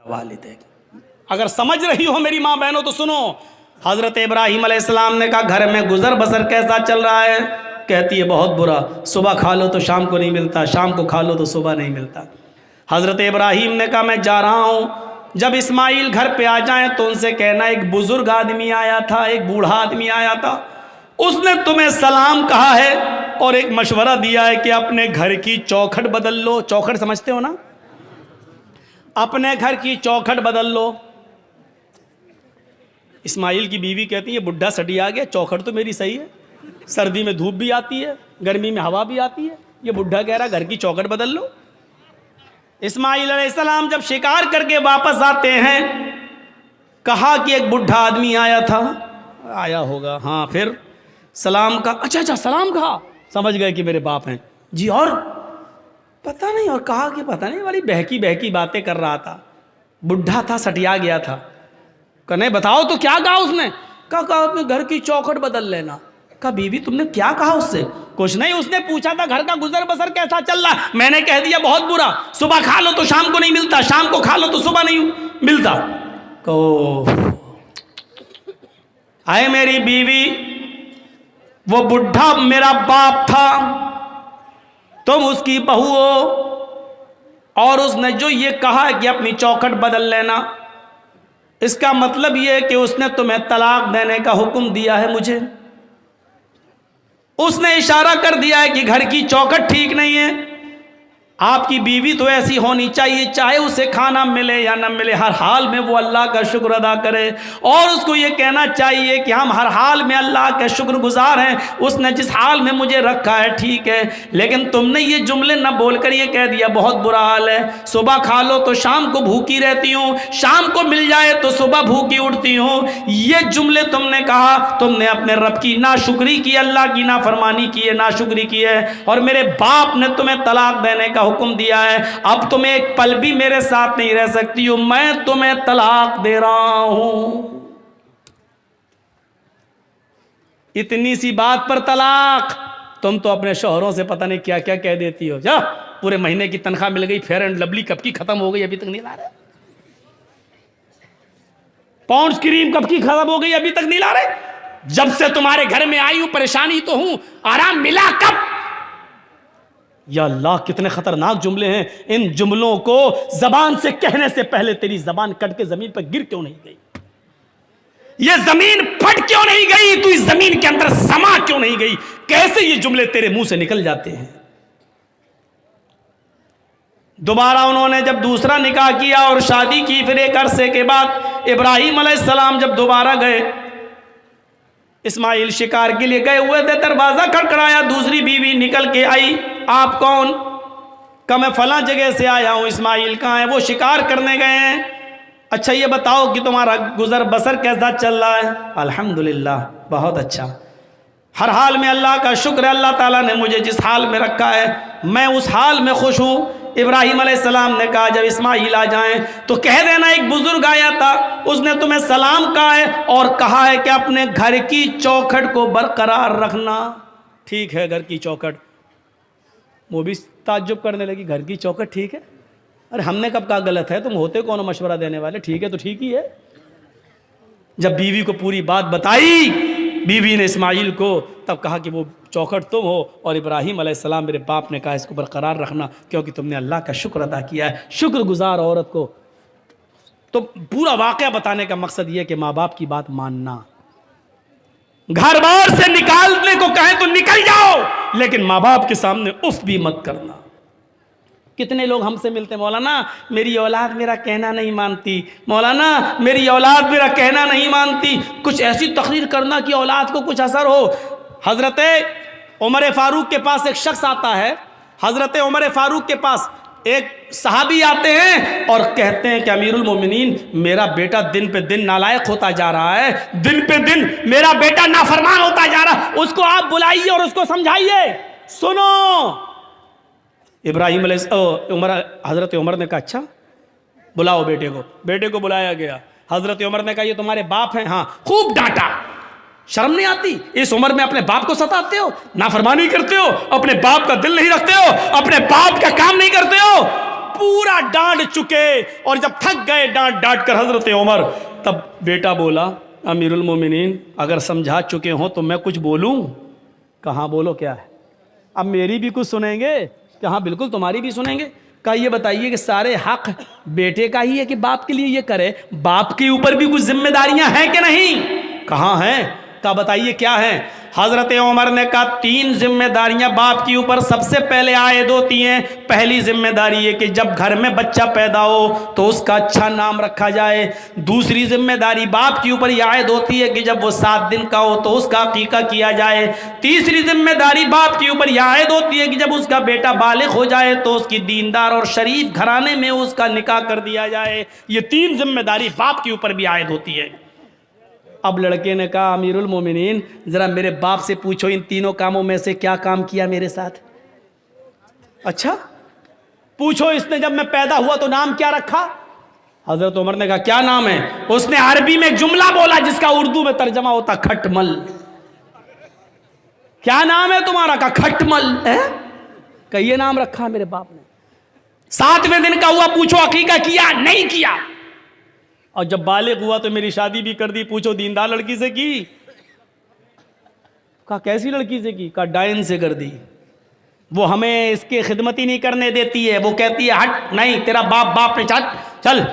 वालिदैन। अगर समझ रही हो मेरी माँ बहनों तो सुनो। हज़रत इब्राहीम अलैहिस्सलाम ने कहा घर में गुजर बसर कैसा चल रहा है? कहती है बहुत बुरा, सुबह खा लो तो शाम को नहीं मिलता, शाम को खा लो तो सुबह नहीं मिलता। हज़रत इब्राहीम ने कहा मैं जा रहा हूँ, जब इस्माइल घर पे आ जाएं तो उनसे कहना एक बुजुर्ग आदमी आया था, एक बूढ़ा आदमी आया था, उसने तुम्हें सलाम कहा है और एक मशवरा दिया है कि अपने घर की चौखट बदल लो। चौखट समझते हो ना? अपने घर की चौखट बदल लो। इस्माइल की बीवी कहती है बुढ़ा सटिया गया, चौखट तो मेरी सही है, सर्दी में धूप भी आती है, गर्मी में हवा भी आती है, ये बुढ़ा कह रहा घर की चौखट बदल लो। इस्माइल अलैहिस्सलाम जब शिकार करके वापस आते हैं, कहा कि एक बुढ़ा आदमी आया था, आया होगा, हाँ, फिर सलाम का, अच्छा सलाम कहा, समझ गए कि मेरे बाप हैं जी, और पता नहीं, और कहा कि पता नहीं वाली बहकी बहकी बातें कर रहा था, बुढ़ा था, सटिया गया था। कहने बताओ तो क्या कहा उसने? कहा अपने घर की चौखट बदल लेना। कहा बीवी तुमने क्या कहा उससे? कुछ नहीं, उसने पूछा था घर का गुजर बसर कैसा चल रहा, मैंने कह दिया बहुत बुरा, सुबह खा लो तो शाम को नहीं मिलता, शाम को खा लो तो सुबह नहीं मिलता। कहो आए मेरी बीवी, वो बुढ़ा मेरा बाप था, तुम उसकी बहू हो, और उसने जो ये कहा कि अपनी चौखट बदल लेना, इसका मतलब ये है कि उसने तुम्हें तलाक देने का हुक्म दिया है मुझे। उसने इशारा कर दिया है कि घर की चौखट ठीक नहीं है। आपकी बीवी तो ऐसी होनी चाहिए, चाहे उसे खाना मिले या न मिले, हर हाल में वो अल्लाह का शुक्र अदा करे, और उसको ये कहना चाहिए कि हम हर हाल में अल्लाह के शुक्रगुजार हैं, उसने जिस हाल में मुझे रखा है ठीक है। लेकिन तुमने ये जुमले न बोलकर ये कह दिया बहुत बुरा हाल है, सुबह खा लो तो शाम को भूखी रहती हूँ, शाम को मिल जाए तो सुबह भूखी उठती हूँ, ये जुमले तुमने कहा, तुमने अपने रब की नाशुक्री की, अल्लाह की नाफरमानी की है, नाशुक्री की है, और मेरे बाप ने तुम्हें तलाक देने का हुक्म दिया है। अब तुम एक पल भी मेरे साथ नहीं रह सकती हो, मैं तुम्हें तलाक दे रहा हूं। इतनी सी बात पर तलाक? तुम तो अपने शौहरों से पता नहीं क्या क्या कह देती हो। जा, पूरे महीने की तनख्वाह मिल गई, फेयर एंड लवली कब की खत्म हो गई, अभी तक नहीं ला रहे। पाउंड्स क्रीम कब की खत्म हो गई, अभी तक नहीं ला रहे। जब से तुम्हारे घर में आई हूं परेशानी तो हूं, आराम मिला कब? या अल्लाह कितने खतरनाक जुमले हैं। इन जुमलों को जबान से कहने से पहले तेरी जबान कट के जमीन पर गिर क्यों नहीं गई? ये जमीन फट क्यों नहीं गई? तू इस जमीन के अंदर समा क्यों नहीं गई? कैसे ये जुमले तेरे मुंह से निकल जाते हैं? दोबारा उन्होंने जब दूसरा निकाह किया और शादी की, फिर एक अरसे के बाद इब्राहीम अलैहिस्सलाम जब दोबारा गए, इस्माइल शिकार के लिए गए हुए थे, दरवाजा खड़खड़ाया, दूसरी बीवी निकल के आई। आप कौन? कहा मैं फला जगह से आया हूं। इस्माइल कहाँ है? वो शिकार करने गए हैं। अच्छा ये बताओ कि तुम्हारा गुजर बसर कैसा चल रहा है? अल्हम्दुलिल्लाह बहुत अच्छा, हर हाल में अल्लाह का शुक्र है, अल्लाह ताला ने मुझे जिस हाल में रखा है मैं उस हाल में खुश हूँ। इब्राहीम अलैहिस्सलाम ने कहा जब इस्माइल आ जाएं तो कह देना एक बुजुर्ग आया था, उसने तुम्हें सलाम कहा है और कहा है कि अपने घर की चौखट को बरकरार रखना। ठीक है, घर की चौखट। वो भी ताज्जुब करने लगी, घर की चौखट ठीक है? अरे हमने कब कहा गलत है? तुम होते कौन मशवरा देने वाले? ठीक है तो ठीक ही है। जब बीवी को पूरी बात बताई बीवी ने इस्माइल को, तब कहा कि वो चौखट तुम हो, और इब्राहीम अलैहिस्सलाम मेरे बाप ने कहा इसको बरकरार रखना क्योंकि तुमने अल्लाह का शुक्र अदा किया है। शुक्रगुजार औरत को तो पूरा वाक़या बताने का मकसद यह कि माँ बाप की बात मानना। घर बार से निकालने को कहें तो निकल जाओ, लेकिन माँ बाप के सामने उफ भी मत करना। कितने लोग हमसे मिलते, मौलाना मेरी औलाद मेरा कहना नहीं मानती, मौलाना मेरी औलाद मेरा कहना नहीं मानती। कुछ ऐसी तकरीर करना कि औलाद को कुछ असर हो। हज़रत उमर फारूक के पास एक शख्स आता है, हज़रत उमर फारूक के पास एक सहाबी आते हैं और कहते हैं कि अमीरुल मोमिनीन मेरा बेटा दिन पे दिन नालायक होता जा रहा है, दिन पे दिन मेरा बेटा नाफरमान होता जा रहा है, उसको आप बुलाइए और उसको समझाइए। सुनो, इब्राहीम हज़रत उमर ने कहा अच्छा बुलाओ बेटे को। बेटे को बुलाया गया। हज़रत उमर ने कहा ये तुम्हारे बाप हैं? हाँ। खूब डांटा, शर्म नहीं आती? इस उम्र में अपने बाप को सताते हो, नाफरमानी करते हो, अपने बाप का दिल नहीं रखते हो, अपने बाप का काम नहीं करते हो। पूरा डांट चुके और जब थक गए डांट डांट कर हजरत उमर, तब बेटा बोला, अमीरुल मोमिनीन अगर समझा चुके हो तो मैं कुछ बोलूं? कहाँ बोलो क्या है, अब मेरी भी कुछ सुनेंगे? कहाँ बिल्कुल तुम्हारी भी सुनेंगे। कहा ये बताइए कि सारे हक बेटे का ही है कि बाप के लिए ये करे? बाप के ऊपर भी कुछ जिम्मेदारियां हैं कि नहीं? कहाँ हैं? कहा बताइए क्या है? हजरत उमर ने कहा 3 जिम्मेदारियां बाप के ऊपर सबसे पहले आयद होती हैं। पहली जिम्मेदारी है कि जब घर में बच्चा पैदा हो तो उसका अच्छा नाम रखा जाए। दूसरी जिम्मेदारी बाप के ऊपर यह आयद होती है कि जब वो 7 दिन का हो तो उसका अकीका किया जाए। तीसरी जिम्मेदारी बाप के ऊपर यह आयद होती है कि जब उसका बेटा बालिग हो जाए तो उसकी दीनदार और शरीफ घराने में उसका निकाह कर दिया जाए। ये 3 जिम्मेदारी बाप के ऊपर भी आयद होती है। अब लड़के ने कहा, अमीरुल मोमिनीन जरा मेरे बाप से पूछो इन तीनों कामों में से क्या काम किया मेरे साथ? अच्छा पूछो, इसने जब मैं पैदा हुआ तो नाम क्या रखा? हजरत उमर ने कहा क्या नाम है? उसने अरबी में एक जुमला बोला जिसका उर्दू में तर्जमा होता खटमल। क्या नाम है तुम्हारा? का खटमल है। कहिए नाम रखा मेरे बाप ने। 7वें दिन का हुआ, पूछो अकीका किया? नहीं किया। और जब बालिग हुआ तो मेरी शादी भी कर दी, पूछो दीनदार लड़की से की? कहा कैसी लड़की से की? कहा डायन से कर दी। वो हमें इसके खिदमत ही नहीं करने देती है, वो कहती है हट, नहीं तेरा बाप बाप ने चल,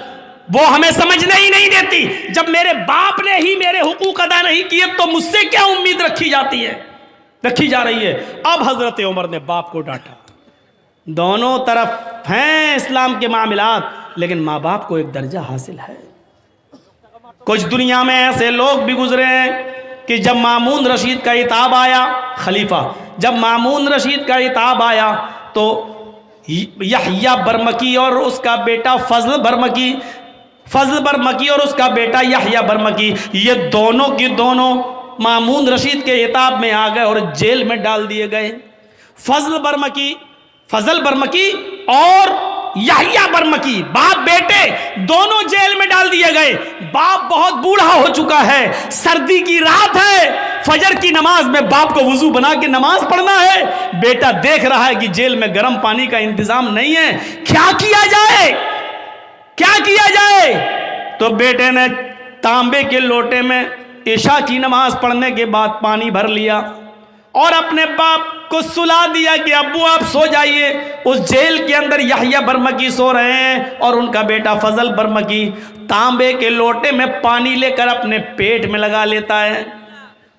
वो हमें समझने ही नहीं देती। जब मेरे बाप ने ही मेरे हुकूक अदा नहीं किए तो मुझसे क्या उम्मीद रखी जाती है, रखी जा रही है। अब हजरत उमर ने बाप को डांटा। दोनों तरफ हैं इस्लाम के मामलात, लेकिन माँ बाप को एक दर्जा हासिल है। कुछ दुनिया में ऐसे लोग भी गुजरे हैं कि जब मामून रशीद का इताब आया, खलीफा, जब मामून रशीद का इताब आया तो यहया बरमकी और उसका बेटा फजल बरमकी और उसका बेटा यहया बरमकी, ये दोनों की दोनों मामून रशीद के इताब में आ गए और जेल में डाल दिए गए। फजल बरमकी और यहया बरमकी, बाप बेटे दोनों जेल में डाल दिए गए। बाप बहुत बूढ़ा हो चुका है, सर्दी की रात है, फजर की नमाज में बाप को वुजू बना के नमाज पढ़ना है। बेटा देख रहा है कि जेल में गर्म पानी का इंतजाम नहीं है, क्या किया जाए? तो बेटे ने तांबे के लोटे में इशा की नमाज पढ़ने के बाद पानी भर लिया और अपने बाप को सुला दिया कि अब्बू आप सो जाइए। उस जेल के अंदर यहया बरमकी सो रहे हैं और उनका बेटा फजल बरमकी तांबे के लोटे में पानी लेकर अपने पेट में लगा लेता है।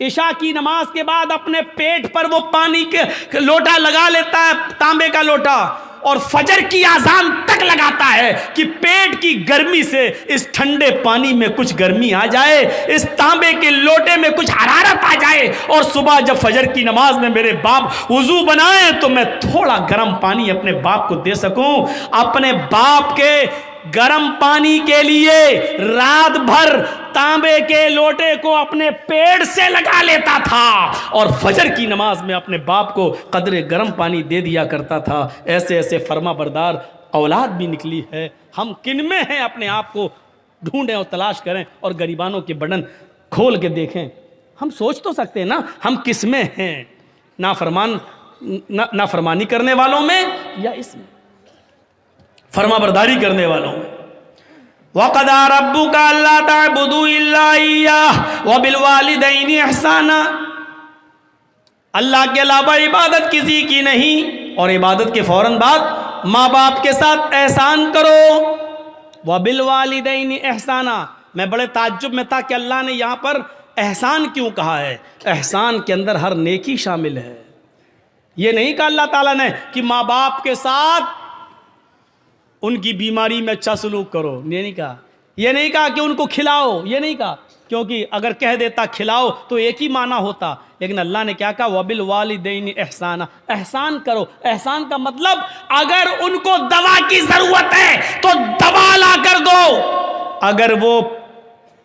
इशा की नमाज के बाद अपने पेट पर वो पानी के लोटा लगा लेता है, तांबे का लोटा, और फजर की आजान तक लगाता है कि पेट की गर्मी से इस ठंडे पानी में कुछ गर्मी आ जाए, इस तांबे के लोटे में कुछ हरारत आ जाए, और सुबह जब फजर की नमाज में मेरे बाप वुजू बनाए तो मैं थोड़ा गर्म पानी अपने बाप को दे सकूं। अपने बाप के गर्म पानी के लिए रात भर तांबे के लोटे को अपने पेट से लगा लेता था और फजर की नमाज में अपने बाप को कदरे गर्म पानी दे दिया करता था। ऐसे ऐसे फर्मा बरदार औलाद भी निकली है। हम किन में हैं, अपने आप को ढूंढें और तलाश करें और गरीबानों के बटन खोल के देखें। हम सोच तो सकते हैं ना हम किस में हैं, नाफरमानी करने वालों में या इसमें फर्मा बरदारी करने वालों में। वक़दा रब्बुका अल्ला ताबुदू इल्ला इय्याह व बिल वालिदैनि इहसाना, अल्लाह के अलावा इबादत किसी की नहीं और इबादत के फौरन बाद माँ बाप के साथ एहसान करो। व बिल वालिदैनि इहसाना, मैं बड़े ताज्जुब में था कि अल्लाह ने यहाँ पर एहसान क्यों कहा है। एहसान के अंदर हर नेकी शामिल है। ये नहीं कहा अल्लाह ताला ने कि माँ बाप के साथ उनकी बीमारी में अच्छा सलूक करो, ये नहीं कहा। ये नहीं कहा कि उनको खिलाओ, ये नहीं कहा, क्योंकि अगर कह देता खिलाओ तो एक ही माना होता। लेकिन अल्लाह ने क्या कहा, वबिल वालिदैनि एहसाना, एहसान करो। एहसान का मतलब अगर उनको दवा की जरूरत है तो दवा ला कर दो। अगर वो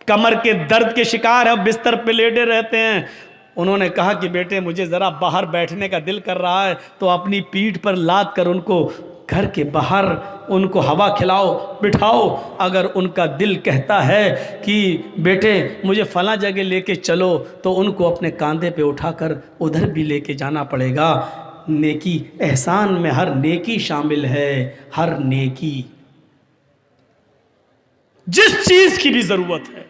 कमर के दर्द के शिकार है, बिस्तर पे लेटे रहते हैं, उन्होंने कहा कि बेटे मुझे ज़रा बाहर बैठने का दिल कर रहा है, तो अपनी पीठ पर लाद कर उनको घर के बाहर उनको हवा खिलाओ, बिठाओ। अगर उनका दिल कहता है कि बेटे मुझे फ़लाँ जगह लेके चलो, तो उनको अपने कंधे पे उठाकर उधर भी लेके जाना पड़ेगा। नेकी, एहसान में हर नेकी शामिल है, हर नेकी, जिस चीज की भी जरूरत है।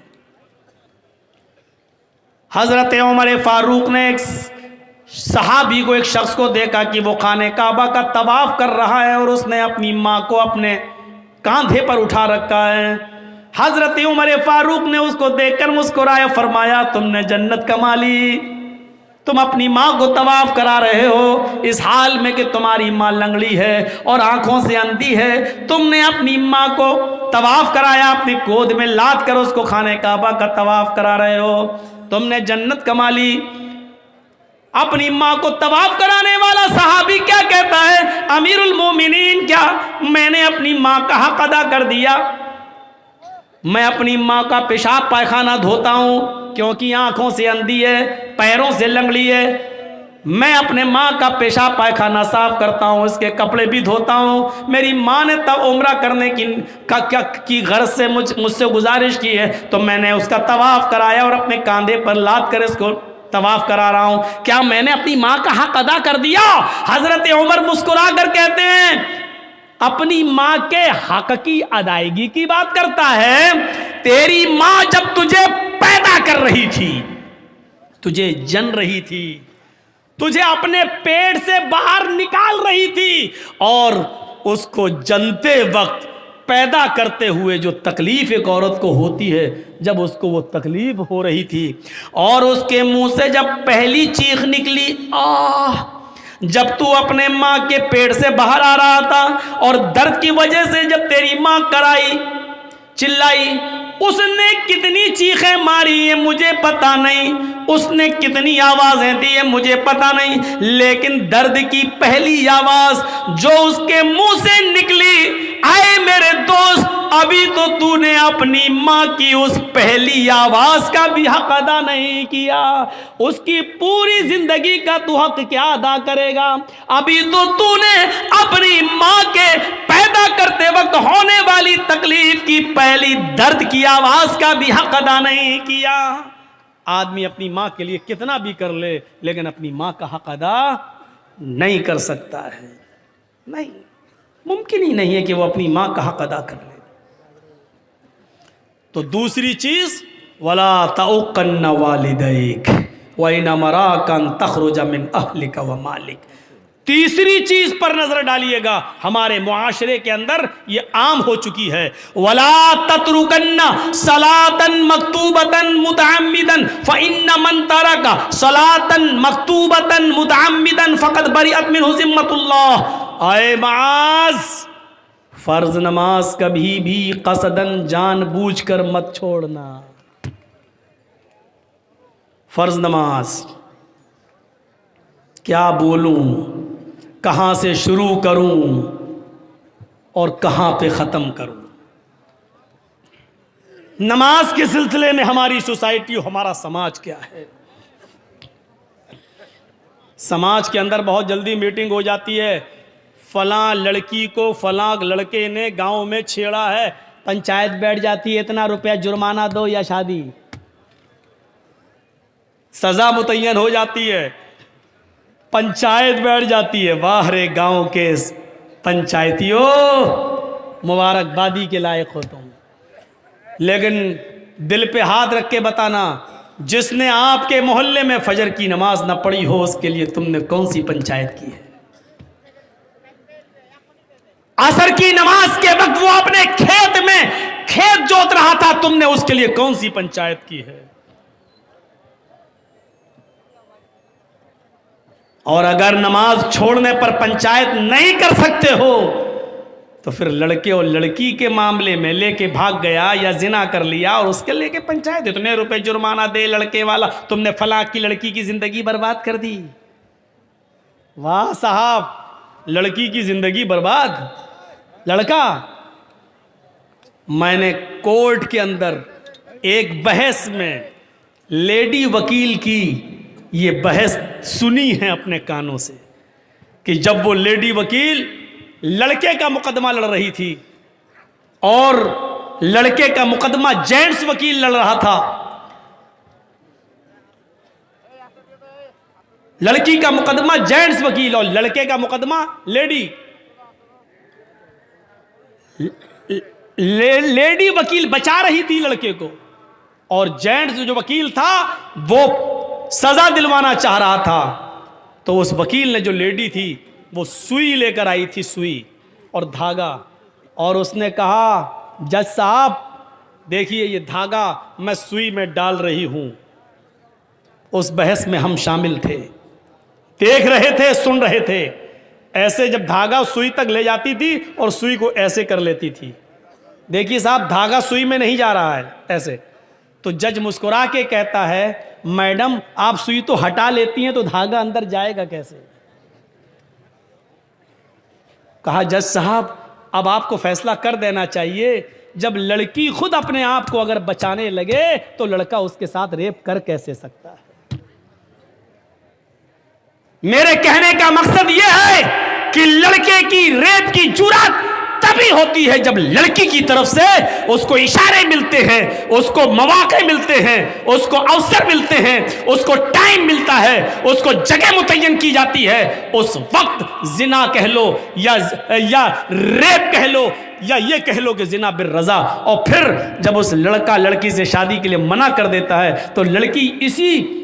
हजरत उमर फारूक ने एक सहाबी को, एक शख्स को देखा कि वो खाने काबा का तवाफ कर रहा है और उसने अपनी माँ को अपने कांधे पर उठा रखा है। हजरत उमर फारूक ने उसको देखकर मुस्कुराया, फरमाया तुमने जन्नत कमा ली, तुम अपनी माँ को तवाफ करा रहे हो इस हाल में कि तुम्हारी माँ लंगड़ी है और आंखों से अंधी है, तुमने अपनी माँ को तवाफ कराया, अपनी गोद में लाद कर उसको खाने काबा का तवाफ करा रहे हो, तुमने जन्नत कमा ली। अपनी माँ को तवाफ कराने वाला सहाबी क्या कहता है, अमीरुल मोमिनीन, क्या मैंने अपनी माँ का हक अदा कर दिया? मैं अपनी माँ का पेशाब पायखाना धोता हूँ क्योंकि आंखों से अंधी है, पैरों से लंगड़ी है, मैं अपने माँ का पेशाब पायखाना साफ करता हूँ, इसके कपड़े भी धोता हूँ। मेरी माँ ने तब उम्रा करने की गर्ज से मुझसे गुजारिश की है तो मैंने उसका तवाफ कराया और अपने कांधे पर लाद कर इसको तवाफ करा रहा हूँ। क्या मैंने अपनी माँ का हक अदा कर दिया? हजरत उमर मुस्कुरा कर कहते हैं, अपनी माँ के हक की अदायगी की बात करता है? तेरी माँ जब तुझे पैदा कर रही थी, तुझे जन रही थी, तुझे अपने पेट से बाहर निकाल रही थी और उसको जनते वक्त पैदा करते हुए जो तकलीफ एक औरत को होती है, जब उसको वो तकलीफ हो रही थी और उसके मुंह से जब पहली चीख निकली, आह, जब तू अपने माँ के पेट से बाहर आ रहा था और दर्द की वजह से जब तेरी माँ कराई, चिल्लाई, उसने कितनी चीखें मारी है मुझे पता नहीं, उसने कितनी आवाजें दी है मुझे पता नहीं, लेकिन दर्द की पहली आवाज जो उसके मुंह से निकली, आए मेरे दोस्त, अभी तो तूने अपनी माँ की उस पहली आवाज का भी हक अदा नहीं किया, उसकी पूरी जिंदगी का तू हक क्या अदा करेगा? अभी तो तूने अपनी माँ के पैदा करते वक्त होने वाली तकलीफ की पहली दर्द की आवाज का भी हक अदा नहीं किया। आदमी अपनी माँ के लिए कितना भी कर ले, लेकिन अपनी माँ का हक अदा नहीं कर सकता है। नहीं, मुमकिन ही नहीं है कि वो अपनी माँ का हक अदा कर ले। तो दूसरी चीज, वला तउक्कन्न वालिदैक व इन मराकन तखरुज मिन अहलिक व मालिक। तीसरी चीज पर नजर डालिएगा, हमारे मुआशरे के अंदर ये आम हो चुकी है, वला ततरुकन्ना सलातन मक्तूबतन मुतअम्मिदन फइन्न मन तरका सलातन मक्तूबतन मुतअम्मिदन फकद बरिअत मिनहु जिम्मतुल्लाह। आए माज, फर्ज नमाज कभी भी कसदन जानबूझकर मत छोड़ना। फर्ज नमाज क्या बोलूं, कहां से शुरू करूं और कहां पे ख़त्म करूं? नमाज के सिलसिले में हमारी सोसाइटी, हमारा समाज क्या है? समाज के अंदर बहुत जल्दी मीटिंग हो जाती है, फलां लड़की को फलां लड़के ने गांव में छेड़ा है, पंचायत बैठ जाती है, इतना रुपया जुर्माना दो या शादी, सजा मुतय्यन हो जाती है, पंचायत बैठ जाती है। वाह रे गांव के पंचायतियों, मुबारकबादी के लायक हो तुम। लेकिन दिल पे हाथ रख के बताना, जिसने आपके मोहल्ले में फजर की नमाज न पढ़ी हो, उसके लिए तुमने कौन सी पंचायत की है? असर की नमाज के वक्त वो अपने खेत में खेत जोत रहा था, तुमने उसके लिए कौन सी पंचायत की है? और अगर नमाज छोड़ने पर पंचायत नहीं कर सकते हो तो फिर लड़के और लड़की के मामले में लेके भाग गया या जिना कर लिया और उसके लेके पंचायत, इतने रुपए जुर्माना दे लड़के वाला, तुमने फलां की लड़की की जिंदगी बर्बाद कर दी। वाह साहब, लड़की की जिंदगी बर्बाद, लड़का। मैंने कोर्ट के अंदर एक बहस में लेडी वकील की ये बहस सुनी है अपने कानों से कि जब वो लेडी वकील लड़के का मुकदमा लड़ रही थी और लड़के का मुकदमा जेंट्स वकील लड़ रहा था, लड़की का मुकदमा जेंट्स वकील और लड़के का मुकदमा लेडी लेडी वकील बचा रही थी लड़के को, और जेंट्स जो वकील था वो सजा दिलवाना चाह रहा था। तो उस वकील ने, जो लेडी थी, वो सुई लेकर आई थी, सुई और धागा, और उसने कहा जज साहब देखिए ये धागा मैं सुई में डाल रही हूं। उस बहस में हम शामिल थे, देख रहे थे, सुन रहे थे। ऐसे जब धागा सुई तक ले जाती थी और सुई को ऐसे कर लेती थी, देखिए साहब धागा सुई में नहीं जा रहा है ऐसे। तो जज मुस्कुरा के कहता है मैडम आप सुई तो हटा लेती हैं तो धागा अंदर जाएगा कैसे? कहा जज साहब अब आपको फैसला कर देना चाहिए, जब लड़की खुद अपने आप को अगर बचाने लगे तो लड़का उसके साथ रेप कर कैसे सकता है? मेरे कहने का मकसद यह है कि लड़के की रेप की जुर्रत तभी होती है जब लड़की की तरफ से उसको इशारे मिलते हैं, उसको मौके मिलते हैं, उसको अवसर मिलते हैं, उसको टाइम मिलता है, उसको जगह मुतय्यन की जाती है। उस वक्त जिना कह लो या रेप कह लो या ये कह लो कि जिना बिर रजा। और फिर जब उस लड़का लड़की से शादी के लिए मना कर देता है तो लड़की इसी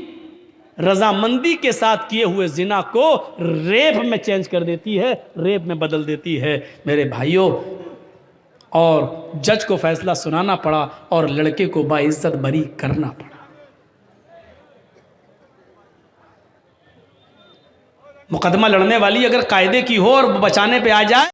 रजामंदी के साथ किए हुए जिना को रेप में चेंज कर देती है, रेप में बदल देती है मेरे भाइयों। और जज को फैसला सुनाना पड़ा और लड़के को बाइज्जत बरी करना पड़ा। मुकदमा लड़ने वाली अगर कायदे की हो और बचाने पे आ जाए